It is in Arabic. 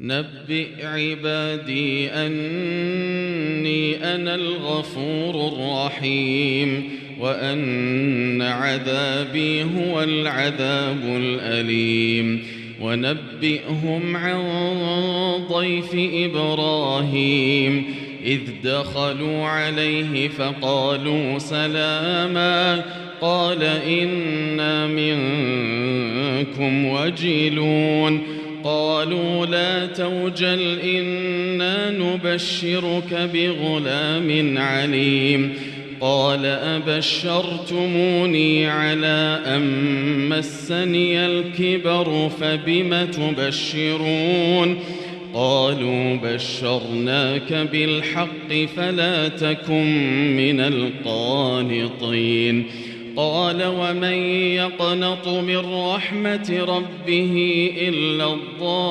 نبئ عبادي أني أنا الغفور الرحيم وأن عذابي هو العذاب الأليم ونبئهم عن ضيف إبراهيم إذ دخلوا عليه فقالوا سلاما قال إنا منكم وجلون قالوا لا توجل إنا نبشرك بغلام عليم قال أبشرتموني على أن مسني الكبر فبم تبشرون قالوا بشرناك بالحق فلا تكن من القانطين قال ومن يقنط من رحمة ربه إلا الضالون